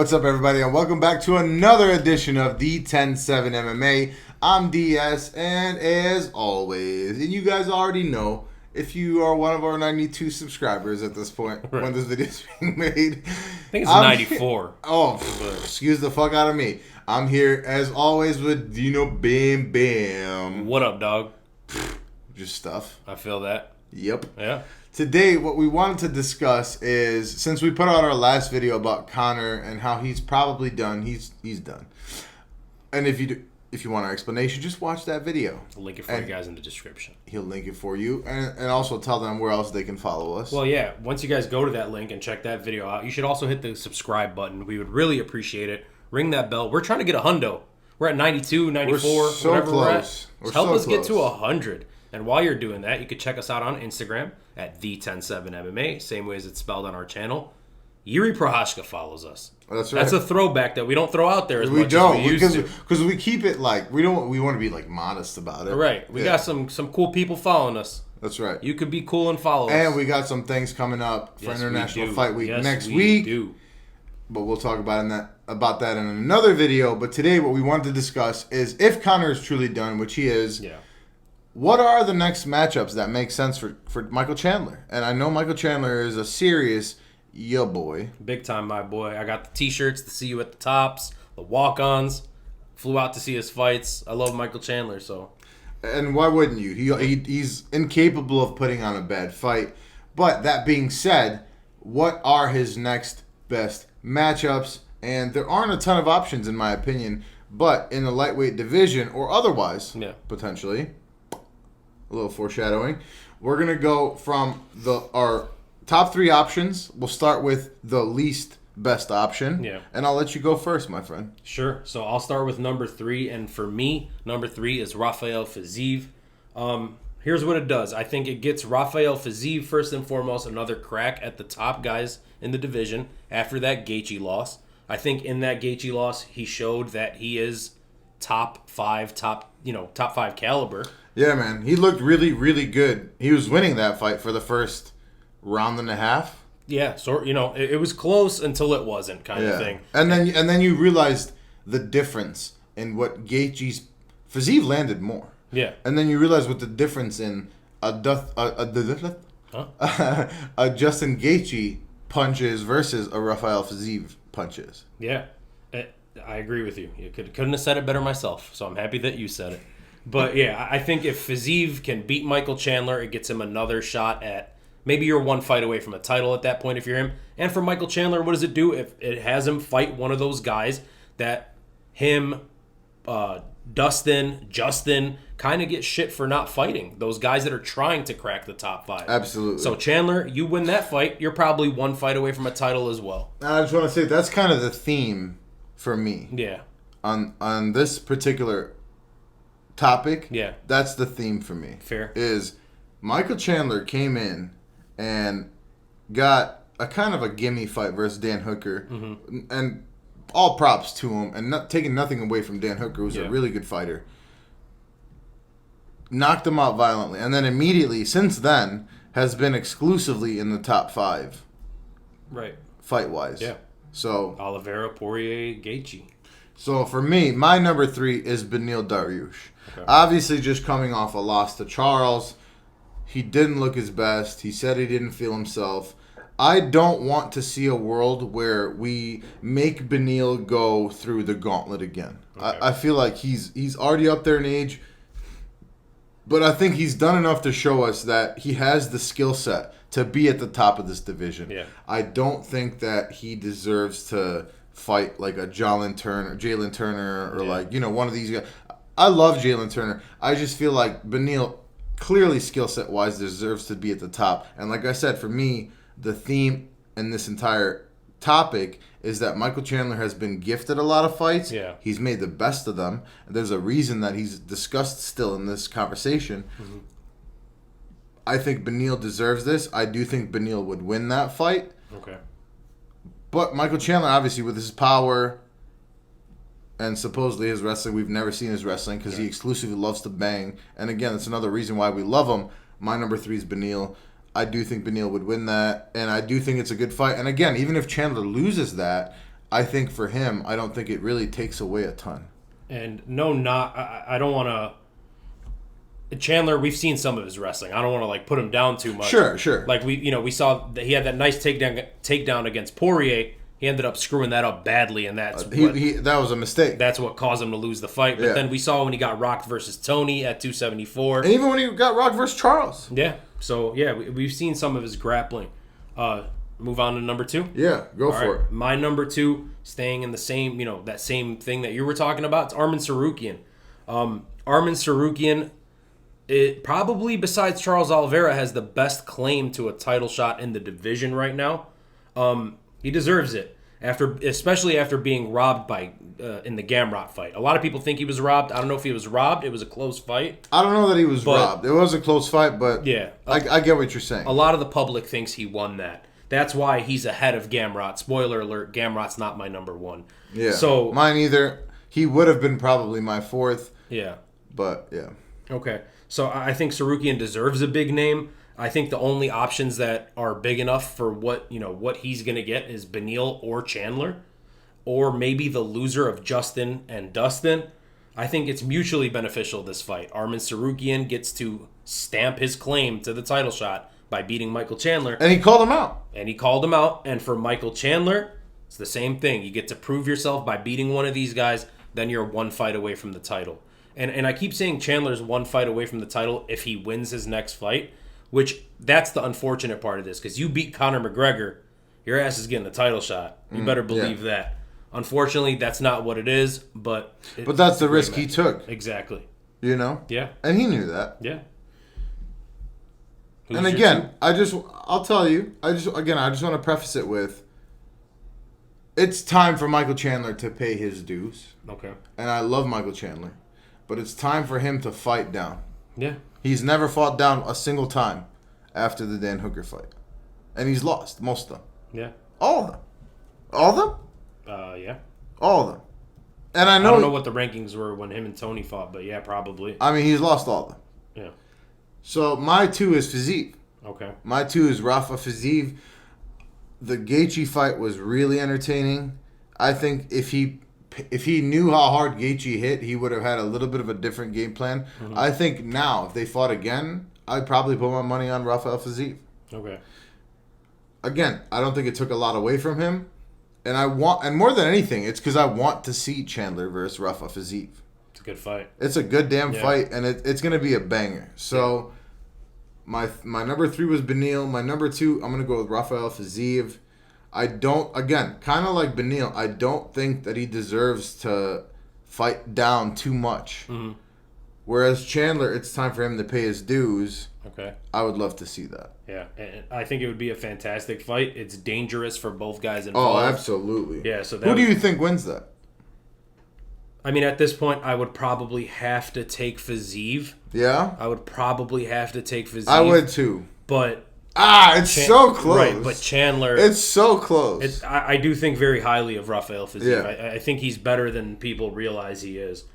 what's up, everybody, and welcome back to another edition of the 10-7 MMA. I'm DS, and as always, and you guys already know, if you are one of our 92 subscribers at this point, when this video is being made, I think it's 94. Excuse the fuck out of me. I'm here, as always, with Dino Bam Bam. What up, dog? Just stuff. I feel that. Yep. Yeah. Today, what we wanted to discuss is, since we put out our last video about Conor and how he's probably done, he's done. And if you want our explanation, just watch that video. I'll link it for you guys in the description. He'll link it for you, and also tell them where else they can follow us. Well, yeah, once you guys go to that link and check that video out, you should also hit the subscribe button. We would really appreciate it. Ring that bell. We're trying to get a hundo. We're at 92, 94, we're so whatever close. we're at. Help us get to 100. And while you're doing that, you can check us out on Instagram at the107MMA, same way as it's spelled on our channel. Yuri Prohashka follows us. That's right. That's a throwback that we don't throw out there as much as we used to. Because we keep it like, we want to be like modest about it. Right. We got some cool people following us. That's right. You could be cool and follow us. And we got some things coming up for International Fight Week next week. But we'll talk about that in another video. But today what we want to discuss is if Conor is truly done, which he is. Yeah. What are the next matchups that make sense for Michael Chandler? And I know Michael Chandler is a serious boy. Big time, my boy. I got the T-shirts to see you at the tops, the walk-ons. Flew out to see his fights. I love Michael Chandler, so. And why wouldn't you? He's incapable of putting on a bad fight. But that being said, what are his next best matchups? And there aren't a ton of options, in my opinion. But in the lightweight division, or otherwise, potentially, a little foreshadowing, we're going to go from our top three options. We'll start with the least best option. Yeah. And I'll let you go first, my friend. Sure. So I'll start with number 3. And for me, number 3 is Rafael Fiziev. Here's what it does. I think it gets Rafael Fiziev, first and foremost, another crack at the top guys in the division after that Gaethje loss. I think in that Gaethje loss, he showed that he is top 5 caliber. Yeah, man. He looked really, really good. He was winning that fight for the first round and a half. Yeah, so it was close until it wasn't, kind of thing. And then you realized the difference in what Gaethje's Fiziev landed more. Yeah. And then you realize what the difference in a Justin Gaethje punches versus a Rafael Fiziev punches. Yeah. I agree with you. You couldn't have said it better myself, so I'm happy that you said it. But yeah, I think if Fiziev can beat Michael Chandler, it gets him another shot at, maybe you're one fight away from a title at that point if you're him. And for Michael Chandler, what does it do? If it has him fight one of those guys that him, Dustin, Justin, kind of get shit for not fighting. Those guys that are trying to crack the top 5. Absolutely. So Chandler, you win that fight, you're probably one fight away from a title as well. I just want to say that's kind of the theme for me. Yeah. On this particular topic, that's the theme for me. Fair. Is Michael Chandler came in and got a kind of a gimme fight versus Dan Hooker, and all props to him, and not taking nothing away from Dan Hooker, who's a really good fighter. Knocked him out violently, and then immediately, since then, has been exclusively in the top 5. Right. Fight-wise. Yeah. So Oliveira, Poirier, Gaethje. So for me, my number 3 is Beneil Dariush. Okay. Obviously, just coming off a loss to Charles, he didn't look his best. He said he didn't feel himself. I don't want to see a world where we make Beneil go through the gauntlet again. Okay. I feel like he's already up there in age, but I think he's done enough to show us that he has the skill set to be at the top of this division. Yeah. I don't think that he deserves to fight like a Jalen Turner, or like, one of these guys. I love Jalen Turner. I just feel like Beneil, clearly skill set wise, deserves to be at the top. And like I said, for me, the theme in this entire topic is that Michael Chandler has been gifted a lot of fights. Yeah. He's made the best of them. And there's a reason that he's discussed still in this conversation. Mm-hmm. I think Beneil deserves this. I do think Beneil would win that fight. Okay. But Michael Chandler, obviously, with his power and supposedly his wrestling, we've never seen his wrestling because he exclusively loves to bang. And again, that's another reason why we love him. My number 3 is Beneil. I do think Beneil would win that, and I do think it's a good fight. And again, even if Chandler loses that, I think for him, I don't think it really takes away a ton. And I don't want to. Chandler, we've seen some of his wrestling. I don't want to like put him down too much. Sure. Like we saw that he had that nice takedown against Poirier. He ended up screwing that up badly, and that's that was a mistake. That's what caused him to lose the fight. But then we saw when he got rocked versus Tony at 274, and even when he got rocked versus Charles. Yeah. So we've seen some of his grappling. Move on to number 2. Yeah, go for it. My number 2, staying in the same that same thing that you were talking about. It's Arman Tsarukyan. Arman Tsarukyan, it probably besides Charles Oliveira has the best claim to a title shot in the division right now. He deserves it especially after being robbed in the Gamrot fight. A lot of people think he was robbed. I don't know if he was robbed. It was a close fight. I don't know that he was robbed. It was a close fight, but yeah, I get what you're saying. A lot of the public thinks he won that. That's why he's ahead of Gamrot. Spoiler alert: Gamrot's not my number 1. Yeah, so mine either. He would have been probably my 4th. Yeah, but yeah. Okay, so I think Tsarukyan deserves a big name. I think the only options that are big enough for what he's gonna get is Beneil or Chandler, or maybe the loser of Justin and Dustin. I think it's mutually beneficial, this fight. Arman Tsarukyan gets to stamp his claim to the title shot by beating Michael Chandler. And he called him out. And for Michael Chandler, it's the same thing. You get to prove yourself by beating one of these guys, then you're one fight away from the title. And I keep saying Chandler's one fight away from the title if he wins his next fight, which that's the unfortunate part of this, because you beat Conor McGregor, your ass is getting a title shot. You better believe that. Unfortunately, that's not what it is, but that's the risk he took. Exactly. You know? Yeah. And he knew that. Yeah. And again, I'll tell you, I just want to preface it with, it's time for Michael Chandler to pay his dues. Okay. And I love Michael Chandler, but it's time for him to fight down. Yeah. He's never fought down a single time after the Dan Hooker fight. And he's lost most of them. Yeah. All of them. All of them? Yeah. All of them. And I don't know what the rankings were when him and Tony fought, but yeah, probably. I mean, he's lost all of them. Yeah. So my 2 is Fiziev. Okay. My 2 is Rafa Fiziev. The Gaethje fight was really entertaining. I think if he knew how hard Gaethje hit, he would have had a little bit of a different game plan. Mm-hmm. I think now, if they fought again, I'd probably put my money on Rafael Fiziev. Okay. Again, I don't think it took a lot away from him. And more than anything, it's because I want to see Chandler versus Rafael Fiziev. It's a good fight. It's a good damn fight, and it's going to be a banger. So, my number 3 was Beneil. My number 2, I'm going to go with Rafael Fiziev. I don't, again, kind of like Beneil, I don't think that he deserves to fight down too much. Mm-hmm. Whereas Chandler, it's time for him to pay his dues. Okay. I would love to see that. Yeah, and I think it would be a fantastic fight. It's dangerous for both guys involved. Oh, absolutely. Yeah, so who do you think wins that? I mean, at this point, I would probably have to take Fiziev. Yeah? I would probably have to take Fiziev. I would too. But... it's so close. Right, but Chandler... It's so close. I do think very highly of Rafael Fiziev. Yeah. I think he's better than people realize he is.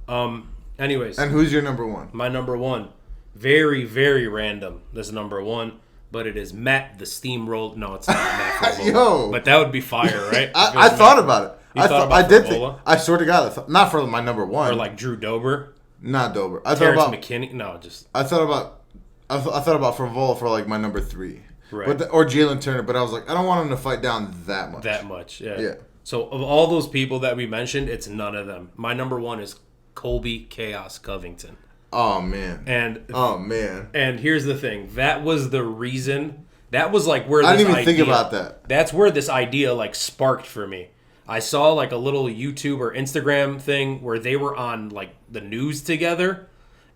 Anyways. And who's your number 1? My number 1. Very, very random. This is number 1. But it is Matt the Steamroll. No, it's not Matt Favola. Yo. But that would be fire, right? I thought about it. I did think. I swear to God, not for my number 1. Or like Drew Dober. Not Dober. I Terrence thought about McKinney. No, just. I thought about Favola for like my number 3. Right. Or Jalen Turner, but I was like, I don't want him to fight down that much. That much, yeah. Yeah. So of all those people that we mentioned, it's none of them. My number 1 is Colby Chaos Covington. Oh man. And here's the thing. That was the reason. That was like where I didn't even think about that. That's where this idea like sparked for me. I saw like a little YouTube or Instagram thing where they were on like the news together,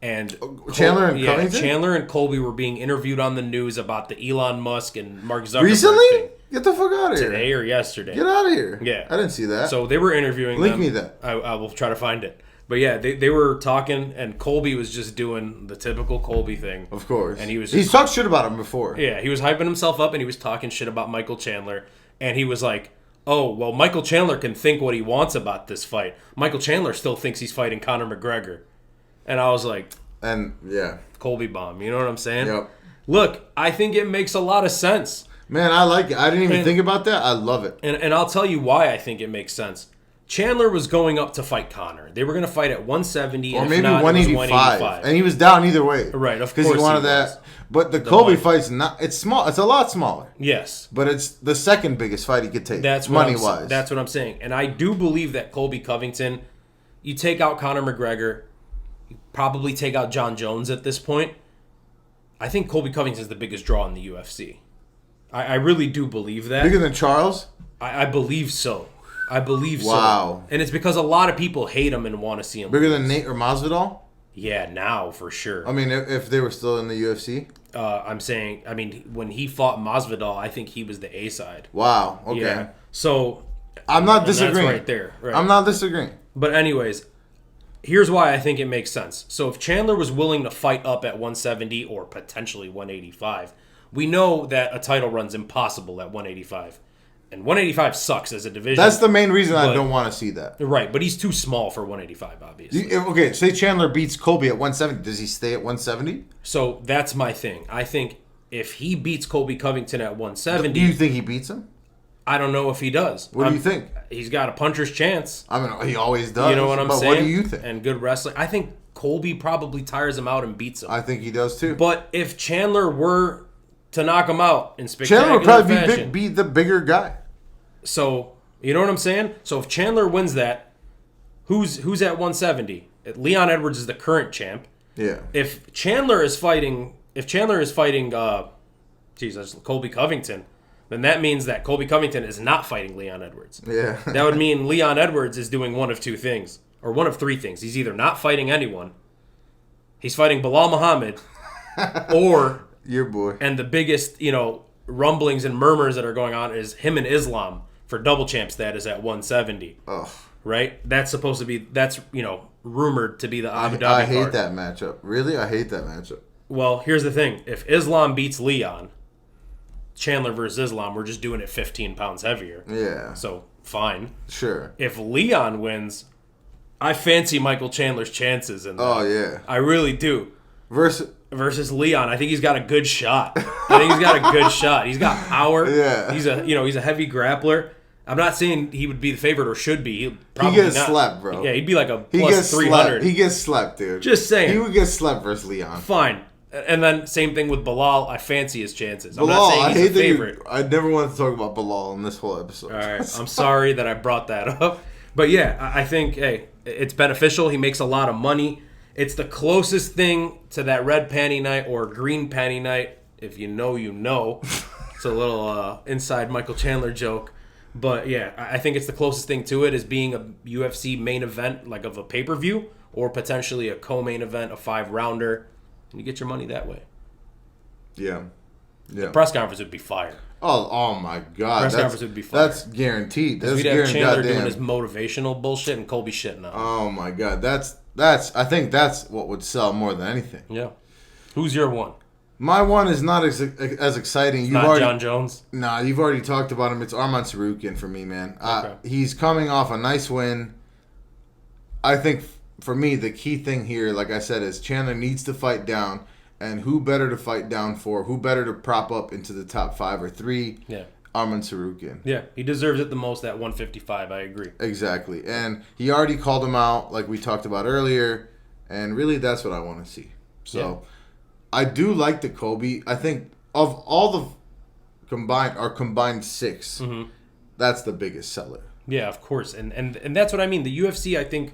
and Chandler and Covington? Chandler and Colby were being interviewed on the news about the Elon Musk and Mark Zuckerberg recently thing. Get the fuck out of here. Today or yesterday. Get out of here. Yeah. I didn't see that. So they were interviewing Link them. me that. I will try to find it. But yeah, they were talking, and Colby was just doing the typical Colby thing. Of course. And he's talked shit about him before. Yeah, he was hyping himself up, and he was talking shit about Michael Chandler. And he was like, oh, well, Michael Chandler can think what he wants about this fight. Michael Chandler still thinks he's fighting Conor McGregor. And I was like... And, yeah. Colby bomb, you know what I'm saying? Yep. Look, I think it makes a lot of sense. Man, I like it. I didn't even think about that. I love it. And I'll tell you why I think it makes sense. Chandler was going up to fight Conor. They were going to fight at 170 or maybe 185. And he was down either way. Right, of course. Because he wanted that. But the Colby fight's not. It's small. It's a lot smaller. Yes. But it's the second biggest fight he could take. That's money-wise. That's what I'm saying. And I do believe that Colby Covington, you take out Conor McGregor, you probably take out John Jones at this point. I think Colby Covington's the biggest draw in the UFC. I really do believe that. Bigger than Charles? I believe so. I believe so. Wow. And it's because a lot of people hate him and want to see him Bigger lose. than Nate or Masvidal? Yeah, now for sure. I mean, if they were still in the UFC? I'm saying, when he fought Masvidal, I think he was the A side. Wow. Okay. Yeah. So I'm not disagreeing. That's right there. Right. I'm not disagreeing. But anyways, here's why I think it makes sense. So if Chandler was willing to fight up at 170 or potentially 185, we know that a title run's impossible at 185. And 185 sucks as a division. That's the main reason I don't want to see that. Right, but he's too small for 185, obviously. Okay, say Chandler beats Colby at 170. Does he stay at 170? So that's my thing. I think if he beats Colby Covington at 170... Do you think he beats him? I don't know if he does. What do you think? He's got a puncher's chance. I mean, he always does. You know what I'm saying? What do you think? And good wrestling. I think Colby probably tires him out and beats him. I think he does too. But if Chandler were to knock him out in spectacular Chandler would probably fashion, be the bigger guy. So, you know what I'm saying? So if Chandler wins that, who's at 170? Leon Edwards is the current champ. Yeah. If Chandler is fighting Colby Covington, then that means that Colby Covington is not fighting Leon Edwards. Yeah. That would mean Leon Edwards is doing one of two things, or one of three things. He's either not fighting anyone, he's fighting Bilal Muhammad, or your boy. And the biggest, rumblings and murmurs that are going on is him and Islam for double champ status at 170. Ugh. Right? That's supposed to be, rumored to be the Abu Dhabi I hate card. that matchup. Really? I hate that matchup. Well, here's the thing. If Islam beats Leon, Chandler versus Islam, we're just doing it 15 pounds heavier. Yeah. So, fine. Sure. If Leon wins, I fancy Michael Chandler's chances in that. Oh, yeah. I really do. Versus Leon, I think he's got a good shot. He's got power. Yeah. He's a heavy grappler. I'm not saying he would be the favorite or should be. He gets slapped, bro. Yeah, he'd be like a plus 300. He gets slapped, dude. Just saying. He would get slapped versus Leon. Fine. And then same thing with Bilal. I fancy his chances. Bilal, I'm not saying he's a favorite. I never wanted to talk about Bilal in this whole episode. All right. I'm sorry that I brought that up. But yeah, I think, hey, it's beneficial. He makes a lot of money. It's the closest thing to that red panty night or green panty night. If you know, you know. It's a little inside Michael Chandler joke. But yeah, I think it's the closest thing to it is being a UFC main event, like of a pay-per-view, or potentially a co-main event, a 5-rounder, and you get your money that way. Yeah. The press conference would be fire. Oh my God. Press conference would be fire. That's guaranteed. Because we'd have Chandler doing his motivational bullshit and Colby shitting on him. Oh my God. I think that's what would sell more than anything. Yeah. Who's your one? My one is not as exciting. It's not John Jones? Nah, you've already talked about him. It's Arman Tsarukyan for me, man. Okay. He's coming off a nice win. I think, for me, the key thing here, like I said, is Chandler needs to fight down. And who better to fight down for? Who better to prop up into the top 5 or 3? Yeah. Arman Tsarukyan. Yeah, he deserves it the most at 155. I agree. Exactly. And he already called him out, like we talked about earlier. And really, that's what I want to see. So... Yeah. I do like the Colby. I think of all the combined 6, that's the biggest seller. Yeah, of course. And that's what I mean. The UFC, I think,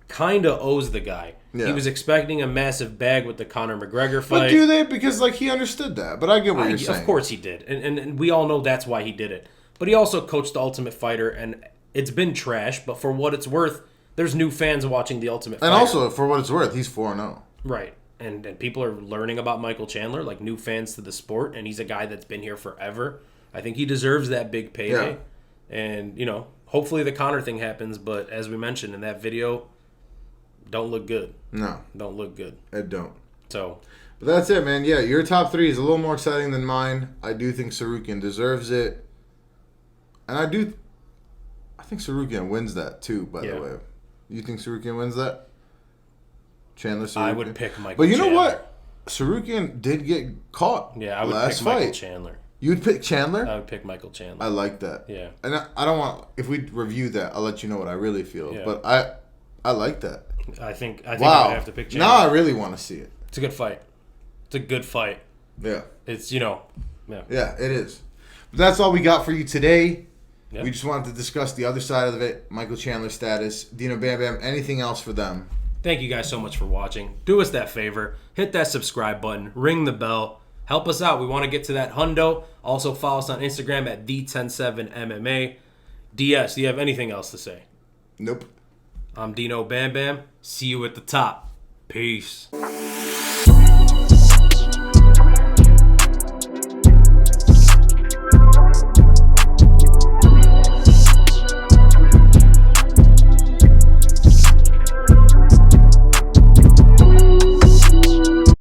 kind of owes the guy. Yeah. He was expecting a massive bag with the Conor McGregor fight. But do they? Because he understood that. But I get what you're saying. Of course he did. And we all know that's why he did it. But he also coached The Ultimate Fighter, and it's been trash. But for what it's worth, there's new fans watching The Ultimate Fighter. And also, for what it's worth, he's 4-0. Right. And people are learning about Michael Chandler, like new fans to the sport, and he's a guy that's been here forever. I think he deserves that big payday. Yeah. And, hopefully the Conor thing happens, but as we mentioned in that video, don't look good. No. Don't look good. It don't. So. But that's it, man. Yeah, your top 3 is a little more exciting than mine. I do think Tsarukyan deserves it. And I think Tsarukyan wins that too, by the way. You think Tsarukyan wins that? Chandler Tsarukyan. I would pick Michael Chandler. But you know what? Tsarukyan did get caught. Yeah, I would last pick fight. Michael Chandler. You would pick Chandler? I would pick Michael Chandler. I like that. Yeah. And I don't want... If we review that, I'll let you know what I really feel. Yeah. But I like that. I think I Wow. would have to pick Chandler. Now I really want to see it. It's a good fight. It's a good fight. Yeah. It's, yeah. Yeah, it is. But that's all we got for you today. Yeah. We just wanted to discuss the other side of it, Michael Chandler's status. Dino Bam Bam, anything else for them? Thank you guys so much for watching. Do us that favor. Hit that subscribe button. Ring the bell. Help us out. We want to get to that hundo. Also follow us on Instagram at the107MMA. DS, do you have anything else to say? Nope. I'm Dino Bam Bam. See you at the top. Peace.